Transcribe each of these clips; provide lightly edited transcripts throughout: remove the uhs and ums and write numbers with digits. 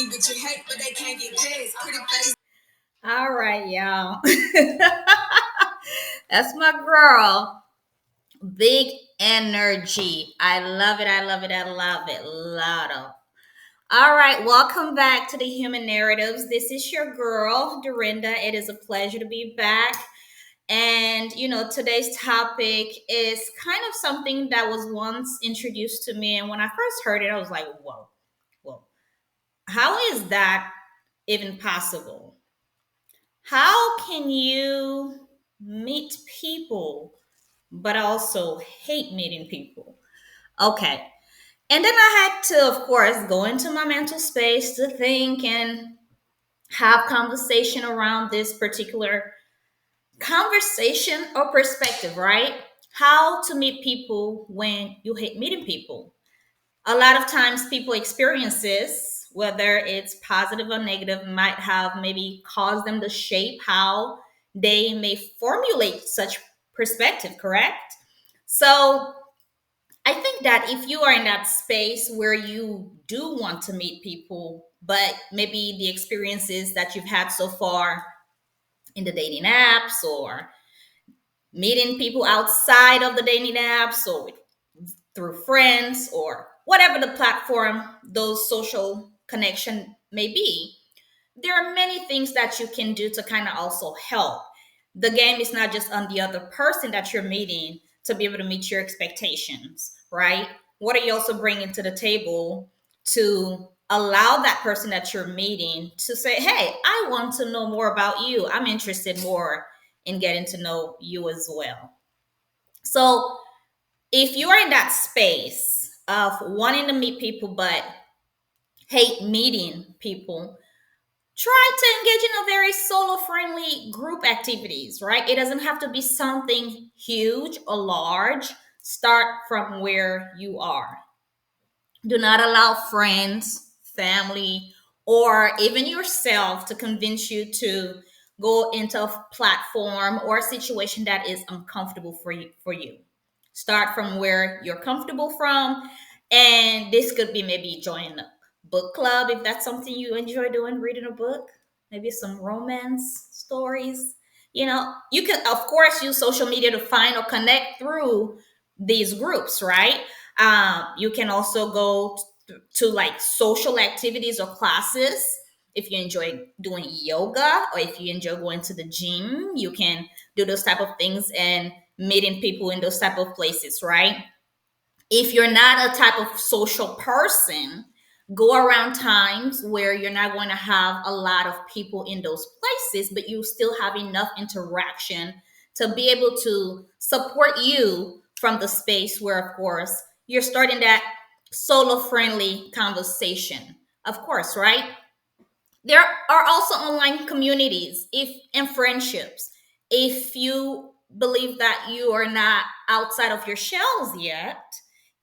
but you hate, but they can't get past. Pretty face. All right, y'all. That's my girl. Big energy. I love it. I love it. I love it. Lotto. All right, welcome back to the Human Narratives. This is your girl, Dorinda. It is a pleasure to be back. And, today's topic is kind of something that was once introduced to me. And when I first heard it, I was like, whoa, how is that even possible? How can you meet people, but also hate meeting people? Okay. And then I had to, of course, go into my mental space to think and have conversation around this particular conversation or perspective, right? How to meet people when you hate meeting people. A lot of times people experiences, whether it's positive or negative, might have maybe caused them to shape how they may formulate such perspective, correct? So I think that if you are in that space where you do want to meet people, but maybe the experiences that you've had so far in the dating apps or meeting people outside of the dating apps or through friends or whatever the platform those social connection may be, there are many things that you can do to kind of also help. The game is not just on the other person that you're meeting to be able to meet your expectations, right? What are you also bringing to the table to allow that person that you're meeting to say, hey, I want to know more about you. I'm interested more in getting to know you as well. So if you are in that space of wanting to meet people but hate meeting people, try to engage in a very solo friendly group activities, right? It doesn't have to be something huge or large. Start from where you are. Do not allow friends, family, or even yourself to convince you to go into a platform or a situation that is uncomfortable for you. Start from where you're comfortable from. And this could be maybe join a book club if that's something you enjoy doing, reading a book, maybe some romance stories. You can, of course, use social media to find or connect through these groups, right? You can also go to like social activities or classes. If you enjoy doing yoga or if you enjoy going to the gym, you can do those type of things and meeting people in those type of places, right? If you're not a type of social person, go around times where you're not going to have a lot of people in those places, but you still have enough interaction to be able to support you from the space where, of course, you're starting that solo friendly conversation. Of course, right? There are also online communities if and friendships. If you believe that you are not outside of your shells yet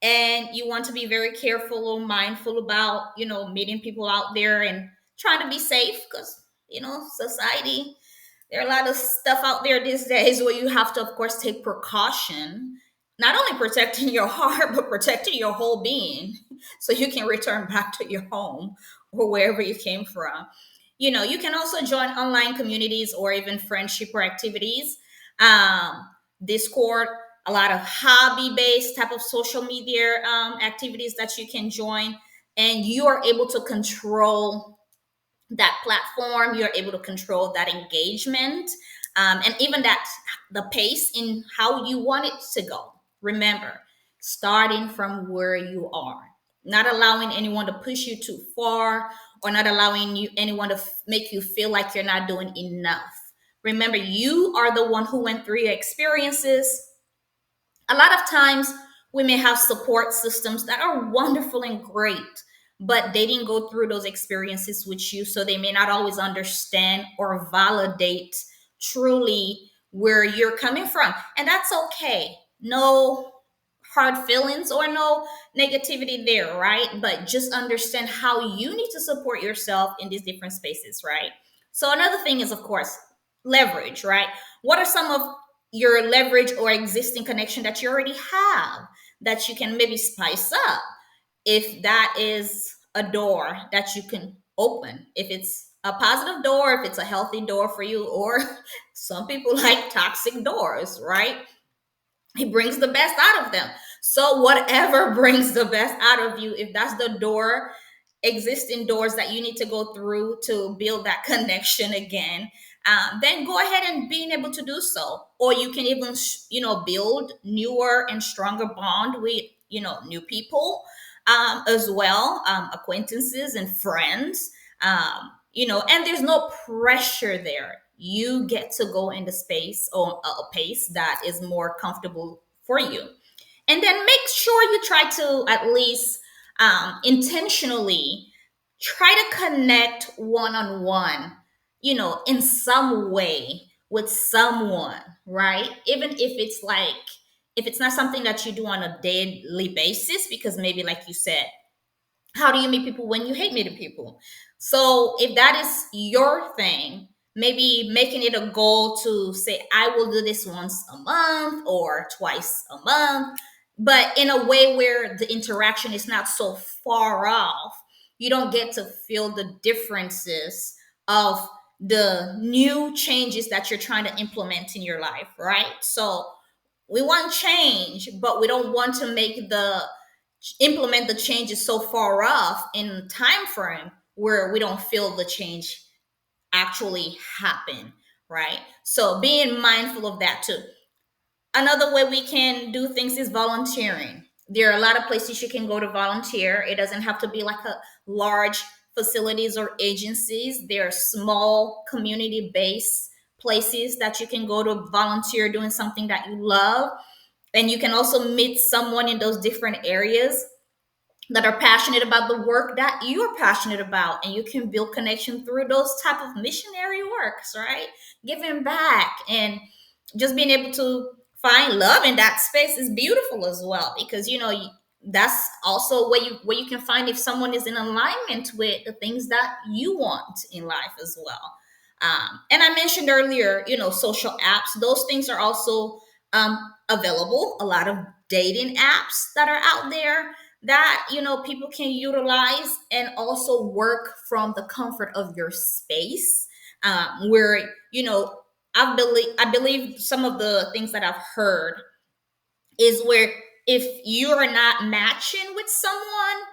and you want to be very careful or mindful about, meeting people out there and trying to be safe because, society, there are a lot of stuff out there these days where you have to, of course, take precaution, not only protecting your heart, but protecting your whole being so you can return back to your home or wherever you came from. You can also join online communities or even friendship or activities. Discord, a lot of hobby based type of social media activities that you can join, and you are able to control that platform. You're able to control that engagement, and even that the pace in how you want it to go. Remember, starting from where you are, not allowing anyone to push you too far, or not allowing anyone to make you feel like you're not doing enough. Remember, you are the one who went through your experiences. A lot of times we may have support systems that are wonderful and great, but they didn't go through those experiences with you, so they may not always understand or validate truly where you're coming from, and that's okay. No hard feelings or no negativity there, right? But just understand how you need to support yourself in these different spaces, right? So another thing is, of course, leverage, right? What are some of your leverage or existing connection that you already have that you can maybe spice up? If that is a door that you can open. If it's a positive door, if it's a healthy door for you, or some people like toxic doors, right? He brings the best out of them. So whatever brings the best out of you, if that's the door, existing doors that you need to go through to build that connection again, then go ahead and being able to do so. Or you can even build newer and stronger bond with new people, as well, acquaintances and friends. And there's no pressure there. You get to go in the space or a pace that is more comfortable for you. And then make sure you try to at least intentionally try to connect one on one, in some way with someone, right? Even if it's not something that you do on a daily basis, because maybe, like you said, how do you meet people when you hate meeting people? So if that is your thing, maybe making it a goal to say, I will do this once a month or twice a month, but in a way where the interaction is not so far off. You don't get to feel the differences of the new changes that you're trying to implement in your life, right? So we want change, but we don't want to make the implement the changes so far off in time frame where we don't feel the change actually happen, right? So being mindful of that too. Another way we can do things is volunteering. There are a lot of places you can go to volunteer. It doesn't have to be like a large facilities or agencies. There are small community based places that you can go to volunteer doing something that you love. And you can also meet someone in those different areas that are passionate about the work that you're passionate about, and you can build connection through those type of missionary works, right? Giving back and just being able to find love in that space is beautiful as well, because that's also where you can find if someone is in alignment with the things that you want in life as well. And I mentioned earlier, social apps, those things are also available. A lot of dating apps that are out there that people can utilize and also work from the comfort of your space, where I believe some of the things that I've heard is where if you're not matching with someone,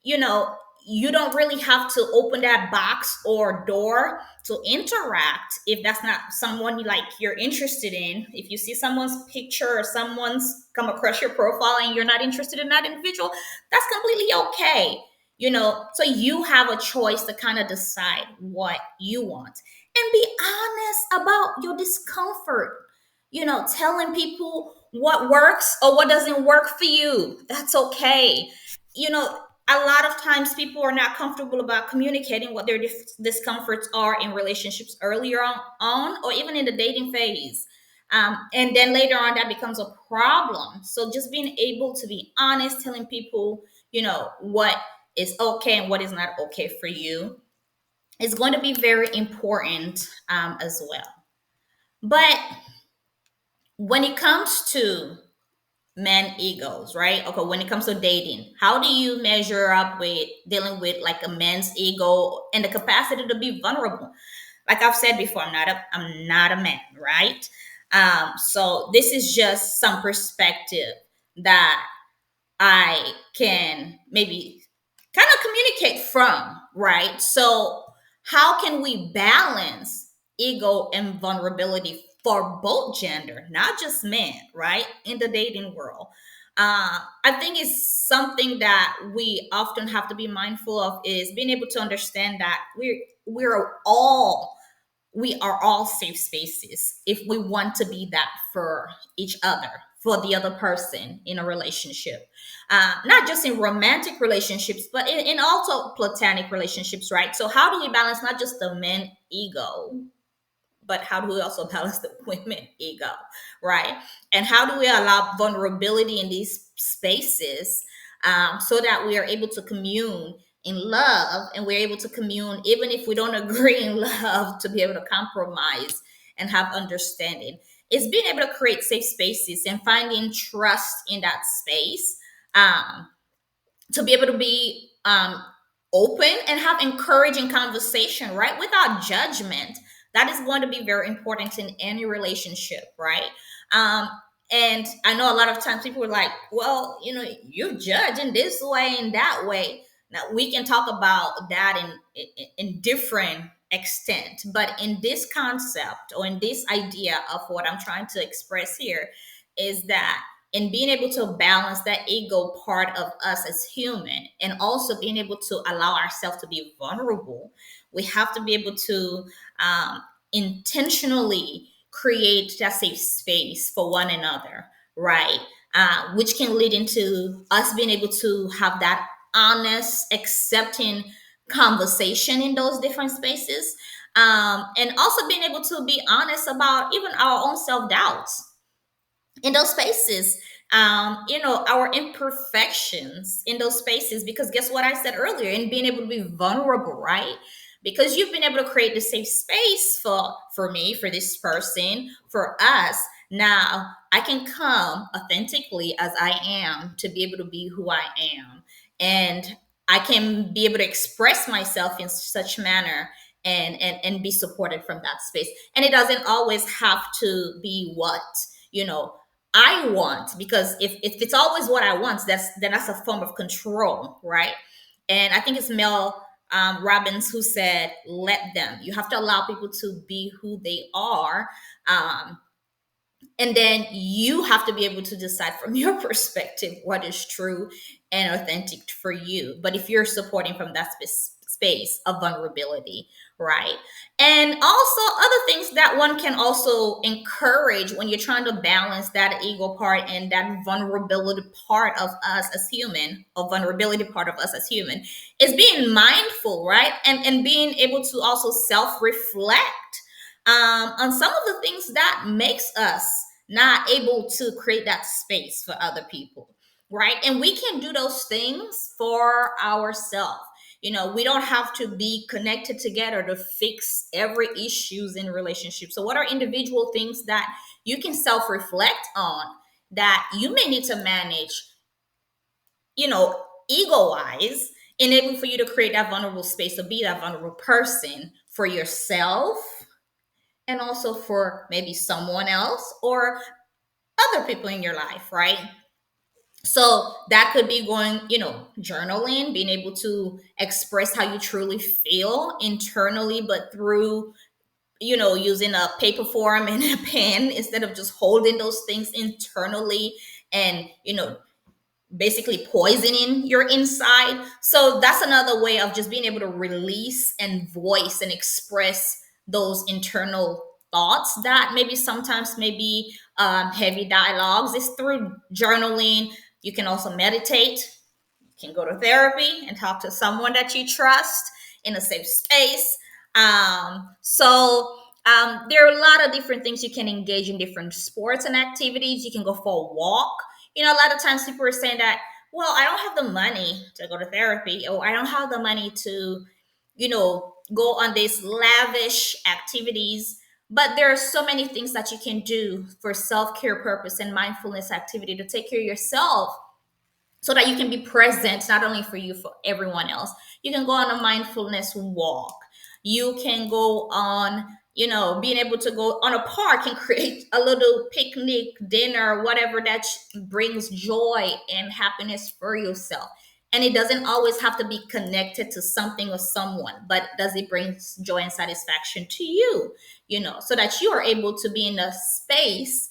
you know, you don't really have to open that box or door to interact if that's not someone you're interested in. If you see someone's picture or someone's come across your profile and you're not interested in that individual, that's completely okay. So you have a choice to kind of decide what you want and be honest about your discomfort, telling people what works or what doesn't work for you. That's okay. A lot of times people are not comfortable about communicating what their discomforts are in relationships earlier on or even in the dating phase. And then later on, that becomes a problem. So just being able to be honest, telling people, what is okay and what is not okay for you is going to be very important, as well. But when it comes to men egos, right? Okay, when it comes to dating, how do you measure up with dealing with like a man's ego and the capacity to be vulnerable? Like I've said before, I'm not a man, right? So this is just some perspective that I can maybe kind of communicate from, right? So, how can we balance ego and vulnerability for both gender, not just men, right? In the dating world. I think it's something that we often have to be mindful of is being able to understand that we are all safe spaces if we want to be that for each other, for the other person in a relationship, not just in romantic relationships but in also platonic relationships, right? So how do you balance not just the men ego, but how do we also balance the women ego, right? And how do we allow vulnerability in these spaces, so that we are able to commune in love, and we're able to commune even if we don't agree in love, to be able to compromise and have understanding. It's being able to create safe spaces and finding trust in that space, to be able to be open and have encouraging conversation, right? Without judgment. That is going to be very important in any relationship, right? Um, and I know a lot of times people are like, well, you judge in this way and that way. Now we can talk about that in different extent, but in this concept or in this idea of what I'm trying to express here is that in being able to balance that ego part of us as human and also being able to allow ourselves to be vulnerable, we have to be able to um, intentionally create that safe space for one another, right? Which can lead into us being able to have that honest, accepting conversation in those different spaces. And also being able to be honest about even our own self doubts in those spaces, our imperfections in those spaces, because guess what I said earlier, in being able to be vulnerable, right? Because you've been able to create the safe space for me, for this person, for us. Now I can come authentically as I am to be able to be who I am, and I can be able to express myself in such manner and be supported from that space. And it doesn't always have to be what you know I want, because if it's always what I want, that's a form of control, right? And I think it's Mel Robbins who said, "Let them." You have to allow people to be who they are, um, and then you have to be able to decide from your perspective what is true and authentic for you. But if you're supporting from that space of vulnerability, right? And also other things that one can also encourage when you're trying to balance that ego part and that vulnerability part of us as human, or vulnerability part of us as human, is being mindful, right? And being able to also self-reflect on some of the things that makes us not able to create that space for other people, right? And we can do those things for ourselves. We don't have to be connected together to fix every issues in relationships. So what are individual things that you can self-reflect on that you may need to manage, ego wise, enable for you to create that vulnerable space, to be that vulnerable person for yourself and also for maybe someone else or other people in your life, right? So that could be going, journaling, being able to express how you truly feel internally, but through, using a paper form and a pen instead of just holding those things internally and, basically poisoning your inside. So that's another way of just being able to release and voice and express those internal thoughts that maybe sometimes maybe heavy dialogues is through journaling. You can also meditate. You can go to therapy and talk to someone that you trust in a safe space. There are a lot of different things you can engage in, different sports and activities. You can go for a walk. A lot of times people are saying that, well, I don't have the money to go to therapy, or I don't have the money to, go on these lavish activities. But there are so many things that you can do for self-care purpose and mindfulness activity to take care of yourself, so that you can be present not only for you, for everyone else. You can go on a mindfulness walk. You can go on, being able to go on a park and create a little picnic dinner, whatever that brings joy and happiness for yourself. And it doesn't always have to be connected to something or someone, but does it bring joy and satisfaction to you, so that you are able to be in a space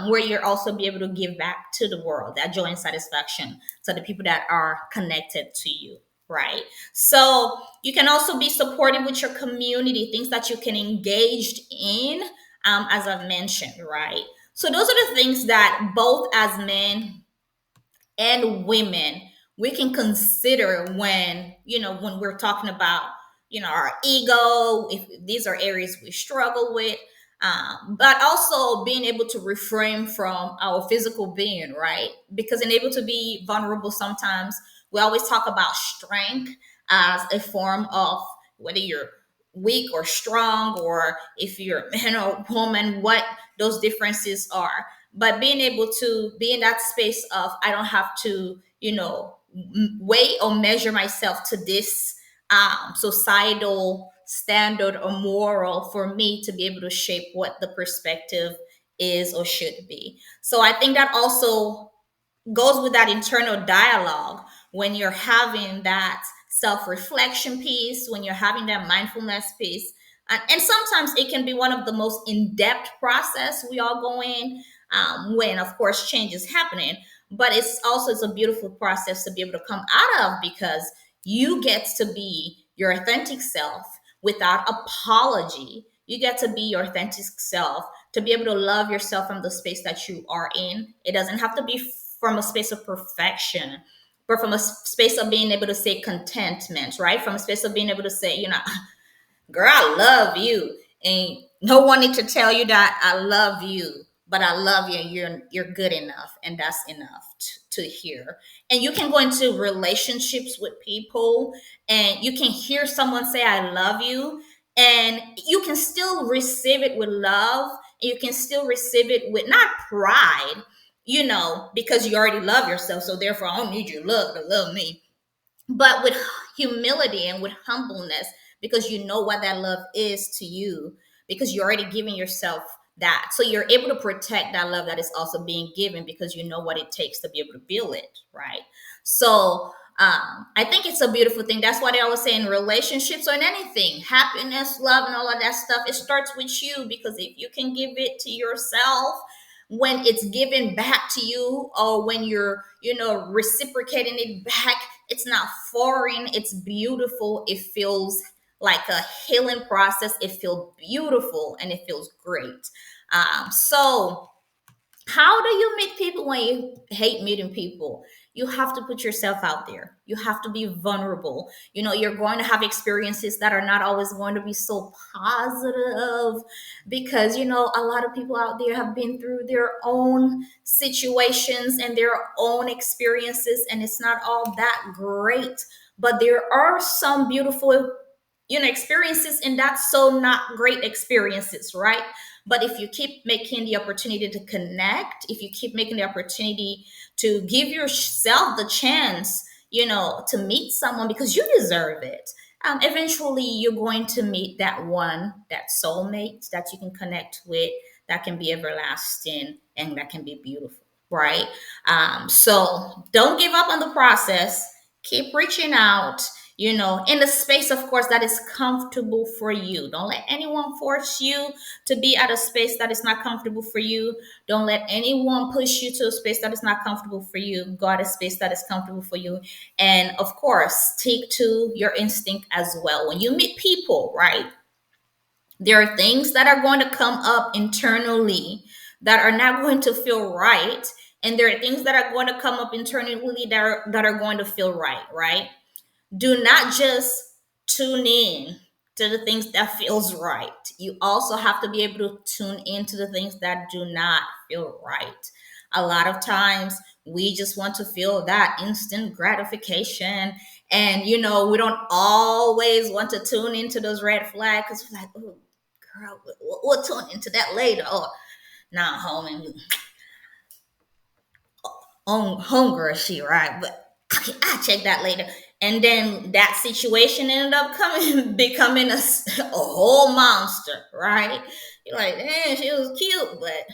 where you're also be able to give back to the world, that joy and satisfaction to the people that are connected to you, right? So you can also be supportive with your community, things that you can engage in, as I've mentioned, right? So those are the things that both as men and women we can consider when when we're talking about our ego, if these are areas we struggle with, but also being able to refrain from our physical being, right? Because in able to be vulnerable, sometimes we always talk about strength as a form of whether you're weak or strong, or if you're a man or woman, what those differences are. But being able to be in that space of I don't have to weigh or measure myself to this societal standard or moral for me to be able to shape what the perspective is or should be. So I think that also goes with that internal dialogue when you're having that self-reflection piece, when you're having that mindfulness piece. And sometimes it can be one of the most in-depth process we all go in, when of course change is happening. But it's a beautiful process to be able to come out of, because you get to be your authentic self without apology. You get to be your authentic self, to be able to love yourself from the space that you are in. It doesn't have to be from a space of perfection, but from a space of being able to say contentment, right? From a space of being able to say, girl, I love you. And no one need to tell you that I love you, but I love you and you're good enough. And that's enough to hear. And you can go into relationships with people and you can hear someone say, I love you. And you can still receive it with love. And you can still receive it with not pride, because you already love yourself. So therefore, I don't need your love to love me, but with humility and with humbleness, because you know what that love is to you, because you're already giving yourself that, so you're able to protect that love that is also being given, because you know what it takes to be able to feel it, right? So I think it's a beautiful thing. That's why they always say in relationships or in anything, happiness, love, and all of that stuff, it starts with you. Because if you can give it to yourself, when it's given back to you, or when you're reciprocating it back, it's not foreign, it's beautiful. It feels like a healing process. It feels beautiful and it feels great. So how do you meet people when you hate meeting people? You have to put yourself out there. You have to be vulnerable. You're going to have experiences that are not always going to be so positive, because a lot of people out there have been through their own situations and their own experiences, and it's not all that great. But there are some beautiful experiences, and that's so not great experiences, right? But if you keep making the opportunity to connect, if you keep making the opportunity to give yourself the chance, to meet someone, because you deserve it, eventually you're going to meet that one, that soulmate that you can connect with, that can be everlasting and that can be beautiful, right? So don't give up on the process. Keep reaching out, in a space, of course, that is comfortable for you. Don't let anyone force you to be at a space that is not comfortable for you. Don't let anyone push you to a space that is not comfortable for you. Go at a space that is comfortable for you. And of course, stick to your instinct as well. When you meet people, right, there are things that are going to come up internally that are not going to feel right. And there are things that are going to come up internally that are going to feel right, right? Do not just tune in to the things that feels right. You also have to be able to tune into the things that do not feel right. A lot of times we just want to feel that instant gratification, and we don't always want to tune into those red flags, because we're like, oh girl, we'll tune into that later, or now homie, on hunger she right, but okay, I'll check that later. And then that situation ended up coming becoming a whole monster, right? You're like, she was cute, but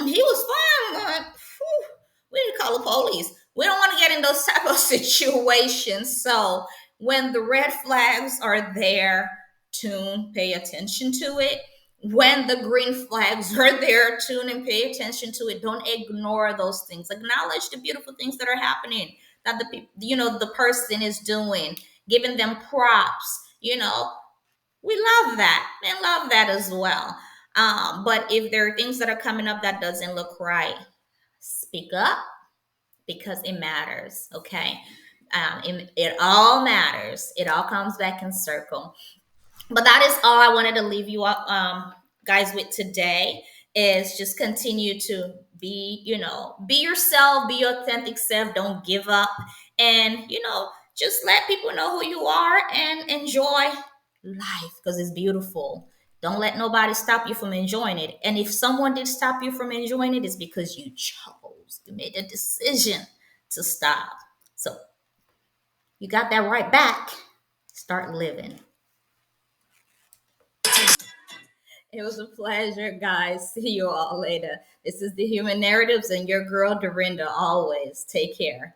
he was fine, but whew, we need to call the police. We don't want to get in those type of situations. So when the red flags are there, pay attention to it. When the green flags are there, tune and pay attention to it. Don't ignore those things. Acknowledge the beautiful things that are happening, that the person is doing, giving them props. We love that and love that as well. But if there are things that are coming up that doesn't look right, speak up, because it matters. Okay, it all matters. It all comes back in circle. But that is all I wanted to leave you up, guys, with today. Is just continue to be yourself, be your authentic self. Don't give up, and just let people know who you are and enjoy life, because it's beautiful. Don't let nobody stop you from enjoying it. And if someone did stop you from enjoying it, it's because you chose. You made a decision to stop. So you got that right back. Start living. It was a pleasure, guys. See you all later. This is the Human Narratives and your girl, Dorinda, always. Take care.